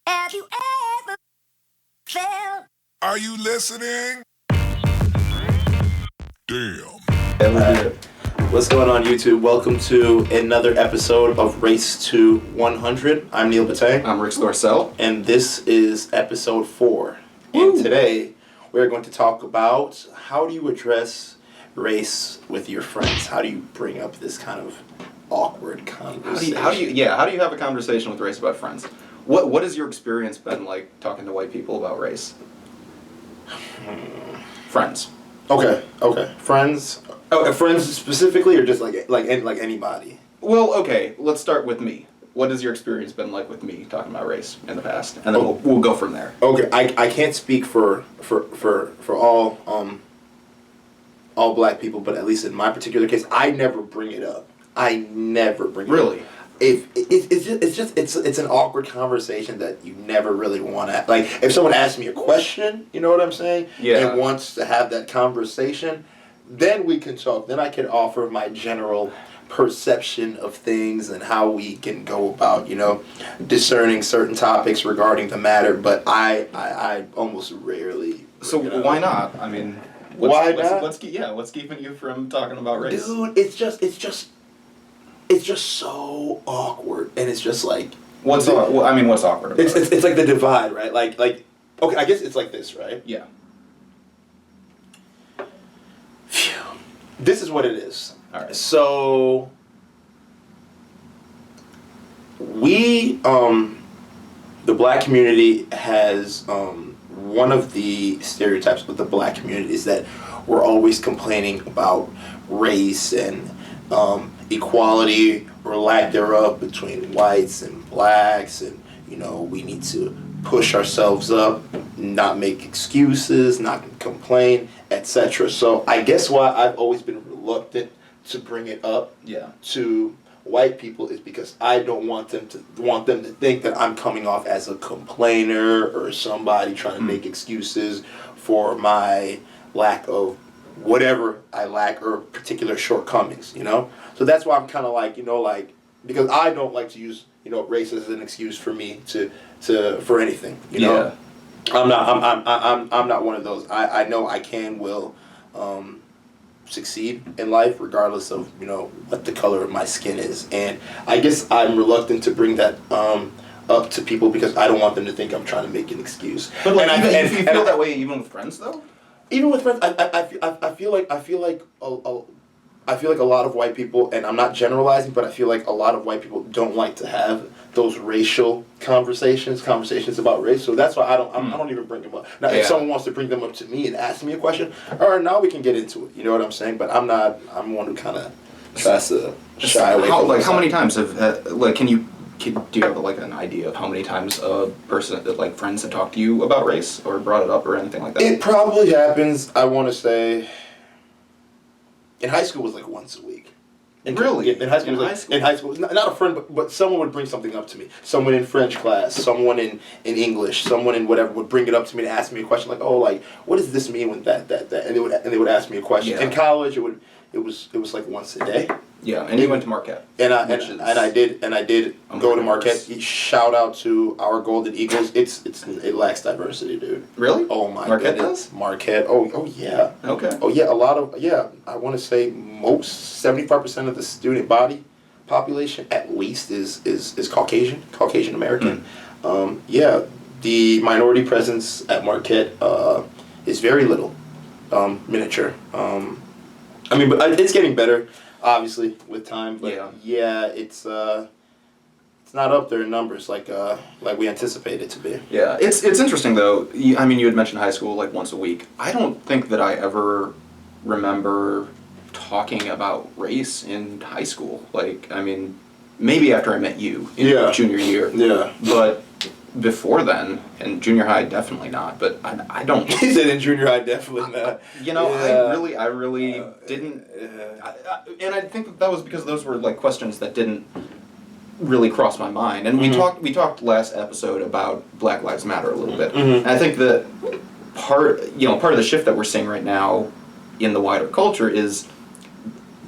Have you ever felt? Are you listening? Damn. What's going on, YouTube? Welcome to another episode of Race to 100. I'm Neil Batay. I'm Rick Storcell. And this is episode 4. Woo. And today we're going to talk about how do you address race with your friends? How do you bring up this kind of awkward conversation? How do you have a conversation with race about friends? What has your experience been like talking to white people about race? Friends. Okay. Friends. Oh, friends specifically, or just like anybody? Well, okay. Let's start with me. What has your experience been like with me talking about race in the past, and then we'll go from there. Okay, I can't speak for all black people, but at least in my particular case, I never bring it up. Really? It's an awkward conversation that you never really want to, like, if someone asks me a question, you know what I'm saying? Yeah. And wants to have that conversation, then we can talk. Then I can offer my general perception of things and how we can go about, discerning certain topics regarding the matter, but I almost rarely. So why not? I mean, why not? What's keeping you from talking about race? Dude, it's just so awkward, and it's just like What's awkward about it? it's like the divide, right? Like okay, I guess it's like this, right? Yeah. Phew. This is what it is. All right. So we the black community has one of the stereotypes with the black community is that we're always complaining about race and equality or lack thereof between whites and blacks, and we need to push ourselves up, not make excuses, not complain, etc. So I guess why I've always been reluctant to bring it up to white people is because I don't want them to think that I'm coming off as a complainer or somebody trying to make excuses for my lack of whatever I lack or particular shortcomings, So that's why I'm kind of like, because I don't like to use, race as an excuse for me to for anything, Yeah. I'm not one of those. I know I will succeed in life regardless of, what the color of my skin is. And I guess I'm reluctant to bring that up to people because I don't want them to think I'm trying to make an excuse. But like, if you feel that way even with friends though? Even with friends, I feel like a lot of white people, and I'm not generalizing, but I feel like a lot of white people don't like to have those racial conversations about race. So that's why I don't even bring them up. Now, if someone wants to bring them up to me and ask me a question, all right, now we can get into it. You know what I'm saying? But I'm one who kind of tries to shy away. How many times have do you have an idea of how many times a person, friends have talked to you about race or brought it up or anything like that? It probably happens, I want to say, in high school it was like once a week. Really? In high school, not a friend, but someone would bring something up to me. Someone in French class, someone in English, someone in whatever would bring it up to me and ask me a question like, what does this mean with that, and they would ask me a question. Yeah. In college, it was like once a day. Yeah, and you went to Marquette. And I did go to Marquette. Shout out to our Golden Eagles. It lacks diversity, dude. Really? Oh my Marquette goodness. does? Marquette. Oh yeah. Okay. Oh yeah. I want to say most 75% of the student body population at least is Caucasian American. The minority presence at Marquette is very little, miniature. But it's getting better. Obviously, with time, but it's not up there in numbers like we anticipated it to be. Yeah, it's interesting though. You had mentioned high school once a week. I don't think that I ever remember talking about race in high school. Maybe after I met you in junior year. Yeah. But before then, in junior high, definitely not. But I don't. He said in junior high, definitely not. I really didn't. And I think that was because those were questions that didn't really cross my mind. And we talked last episode about Black Lives Matter a little bit. And I think that part of the shift that we're seeing right now in the wider culture is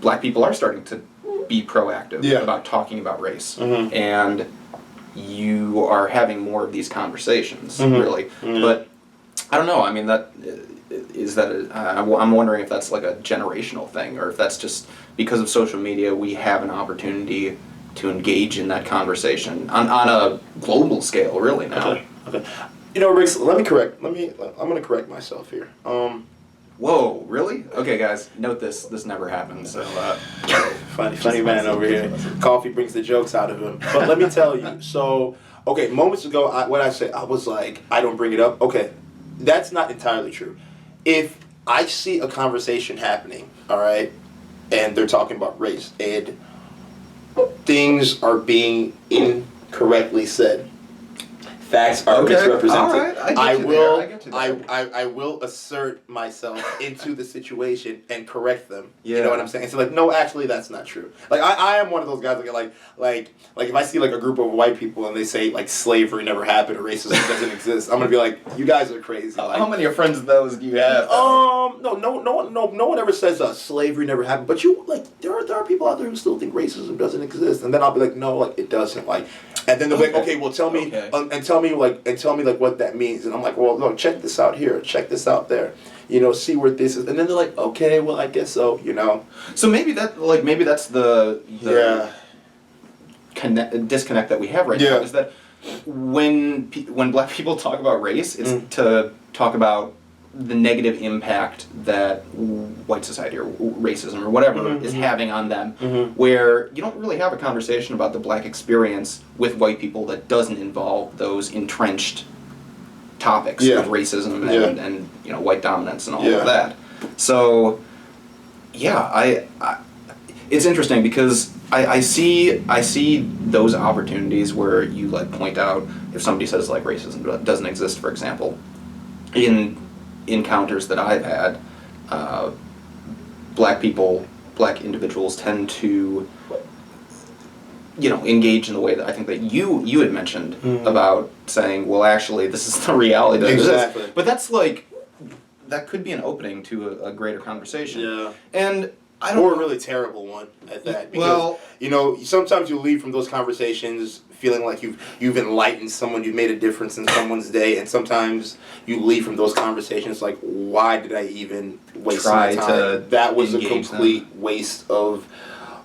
black people are starting to be proactive about talking about race. And you are having more of these conversations, Mm-hmm. really. Mm-hmm. But I don't know. I mean, I'm wondering if that's like a generational thing, or if that's just because of social media, we have an opportunity to engage in that conversation on a global scale, really now. Okay. You know, Riggs, I'm gonna correct myself here. Whoa, really? Okay, guys, note this. This never happened. So. Funny man over here. Coffee brings the jokes out of him. But let me tell you. So, okay, moments ago, what I said, I was like, I don't bring it up. Okay, that's not entirely true. If I see a conversation happening, all right, and they're talking about race, and things are being incorrectly said, facts are misrepresented. All right. I get you there. I will assert myself into the situation and correct them. Yeah. You know what I'm saying? So like, no, actually, that's not true. Like I am one of those guys like if I see like a group of white people and they say like slavery never happened or racism doesn't exist, I'm gonna be like, you guys are crazy. Like, how many of friends of those do you have? No one ever says slavery never happened. But you like there are people out there who still think racism doesn't exist, and then I'll be like, no, like it doesn't. Like, and then they'll be like, okay, well tell me and tell me what that means, and I'm like, well, no, check this out here, check this out there, you know, see where this is, and then they're like, okay, well, I guess so, you know. So maybe that's the disconnect that we have right now, is that when black people talk about race, it's to talk about the negative impact that white society or racism or whatever is having on them, where you don't really have a conversation about the black experience with white people that doesn't involve those entrenched topics of racism and you know, white dominance and all of that. So it's interesting because I see those opportunities where you like point out if somebody says like racism doesn't exist, for example, in encounters that I've had, black individuals tend to, you know, engage in the way that I think that you had mentioned about saying, well, actually, this is the reality that exactly. exists. But that's like, that could be an opening to a greater conversation. Yeah. And I don't. Or a really terrible one at that. Because, you know, sometimes you leave from those conversations feeling like you've enlightened someone, you've made a difference in someone's day, and sometimes you leave from those conversations like, why did I even waste my time? That was a complete waste of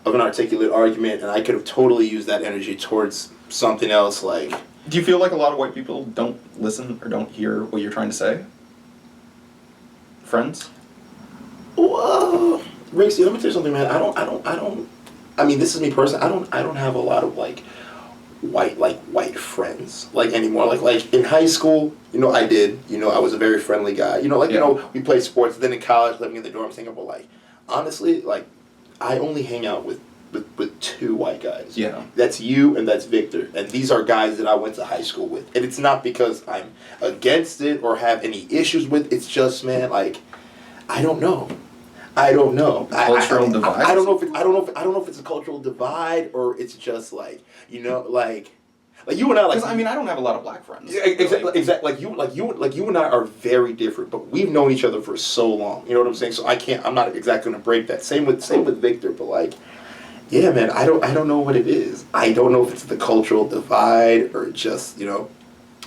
an articulate argument, and I could have totally used that energy towards something else. Like, do you feel like a lot of white people don't listen or don't hear what you're trying to say? Friends? Whoa. Rick, let me tell you something, man. I mean, this is me personally. I don't have a lot of white friends anymore. Like in high school, you know, I did. You know, I was a very friendly guy. You know, you know, we played sports. Then in college, living in the dorms, hanging out. But like, honestly, like, I only hang out with two white guys. Yeah. That's you and that's Victor. And these are guys that I went to high school with. And it's not because I'm against it or have any issues with. It's just, man, like, I don't know. Cultural divide. I don't know if it's a cultural divide or it's just like, you know, like you and I, like, I mean, I don't have a lot of black friends. Yeah, exactly. Like you and I are very different, but we've known each other for so long. You know what I'm saying? So I'm not exactly gonna break that. Same with Victor, but like, yeah, man, I don't know what it is. I don't know if it's the cultural divide or just, you know,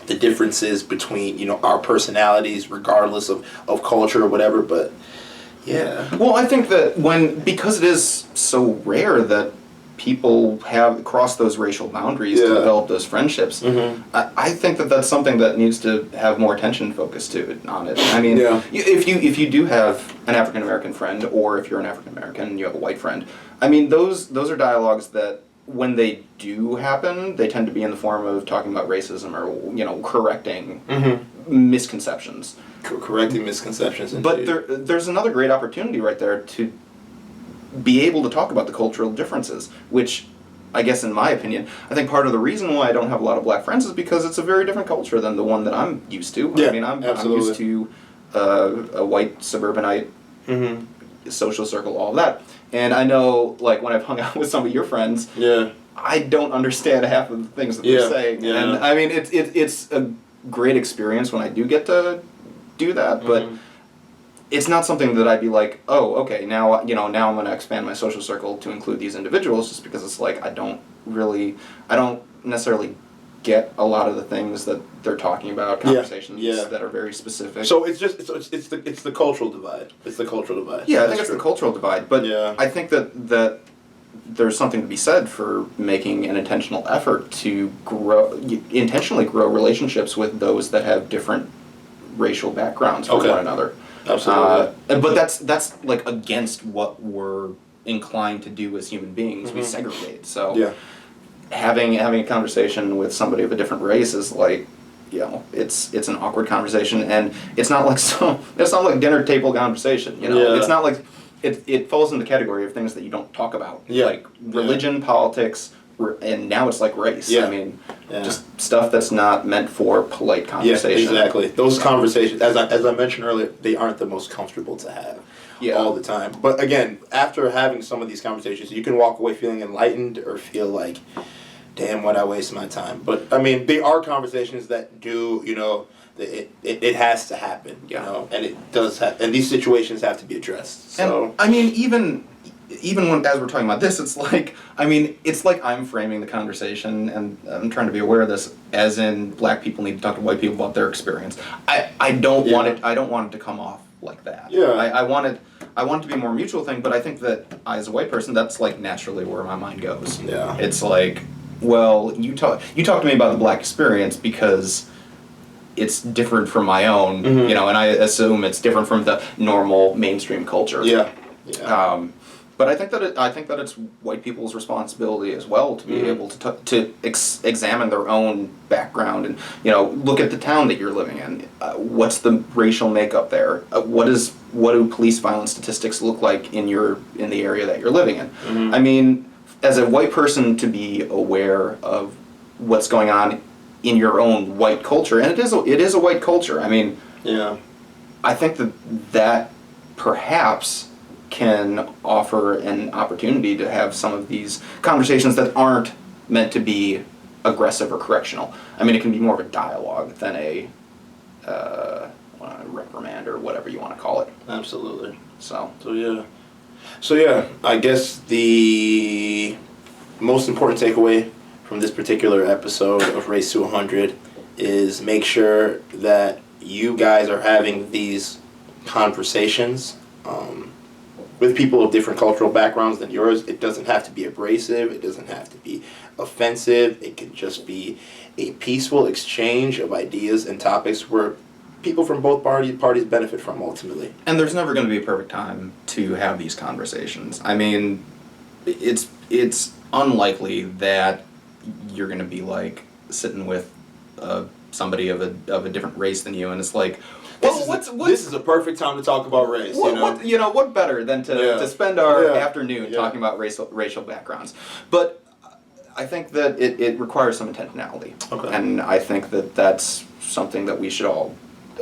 the differences between, you know, our personalities, regardless of culture or whatever. But yeah. Well, I think that because it is so rare that people have crossed those racial boundaries to develop those friendships, I think that that's something that needs to have more attention focused on it. I mean, if you do have an African American friend, or if you're an African American and you have a white friend, I mean, those are dialogues that, when they do happen, they tend to be in the form of talking about racism or, you know, correcting misconceptions. Correcting misconceptions. But there's another great opportunity right there to be able to talk about the cultural differences, which, I guess in my opinion, I think part of the reason why I don't have a lot of black friends is because it's a very different culture than the one that I'm used to. Yeah, I mean, I'm used to a white suburbanite social circle, all of that. And I know, like, when I've hung out with some of your friends, I don't understand half of the things that they're saying. Yeah. And I mean, it's a great experience when I do get to do that, but it's not something that I'd be like, oh, okay, now I'm going to expand my social circle to include these individuals, just because it's like I don't necessarily get a lot of the things that they're talking about, conversations that are very specific. So it's the cultural divide. It's the cultural divide. Yeah, I think it's the cultural divide, but I think that there's something to be said for making an intentional effort to intentionally grow relationships with those that have different racial backgrounds from one another. Absolutely. But that's like against what we're inclined to do as human beings. We segregate. So having a conversation with somebody of a different race is like, it's an awkward conversation, and it's not like dinner table conversation. It's not like it falls in the category of things that you don't talk about, like religion, politics, and now it's like race. I mean, just stuff that's not meant for polite conversation. Yeah, exactly. Those conversations, as I mentioned earlier, they aren't the most comfortable to have all the time. But again, after having some of these conversations, you can walk away feeling enlightened or feel like, damn, why'd I waste my time? But I mean, they are conversations that do, it has to happen, and it does have, and these situations have to be addressed. So and, I mean, even when as we're talking about this, it's like I'm framing the conversation, and I'm trying to be aware of this, as in black people need to talk to white people about their experience. I don't want it to come off like that. I want it to be a more mutual thing, but I think that I, as a white person, that's like naturally where my mind goes. It's like, well, you talk to me about the black experience because it's different from my own, and I assume it's different from the normal mainstream culture. But I think that it's white people's responsibility as well to be able to examine their own background and look at the town that you're living in. What's the racial makeup there? What do police violence statistics look like in the area that you're living in? I mean, as a white person, to be aware of what's going on in your own white culture, and it is a white culture. I mean, I think that perhaps can offer an opportunity to have some of these conversations that aren't meant to be aggressive or correctional. I mean, it can be more of a dialogue than a reprimand or whatever you want to call it. Absolutely. So yeah, I guess the most important takeaway from this particular episode of Race to 100 is make sure that you guys are having these conversations with people of different cultural backgrounds than yours. It doesn't have to be abrasive. It doesn't have to be offensive. It can just be a peaceful exchange of ideas and topics where people from both parties benefit from ultimately. And there's never going to be a perfect time to have these conversations. I mean, it's unlikely that you're going to be like sitting with somebody of a different race than you, and it's like, this is a perfect time to talk about race. What better than to spend our afternoon talking about racial backgrounds? But I think that it requires some intentionality, and I think that that's something that we should all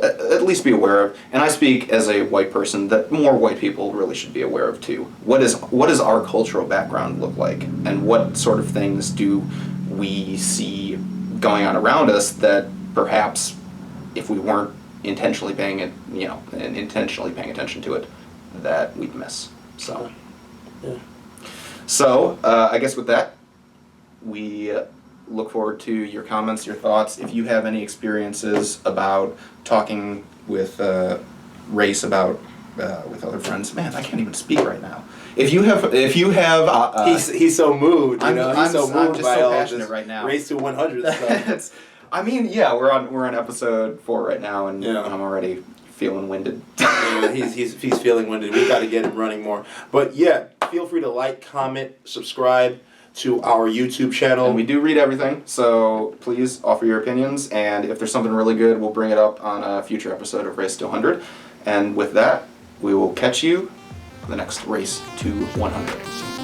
at least be aware of. And I speak as a white person that more white people really should be aware of too. What does our cultural background look like, and what sort of things do we see going on around us that perhaps if we weren't intentionally paying attention to it, that we'd miss. So, I guess with that, we look forward to your comments, your thoughts. If you have any experiences about talking with race about with other friends, man, I can't even speak right now. If you have, he's so moved. I'm moved just by so all passionate this right now. Race to 100 stuff. I mean, we're on episode 4 right now, and I'm already feeling winded. He's feeling winded. We got to get him running more. But feel free to like, comment, subscribe to our YouTube channel. And we do read everything, so please offer your opinions. And if there's something really good, we'll bring it up on a future episode of Race to 100. And with that, we will catch you on the next Race to 100.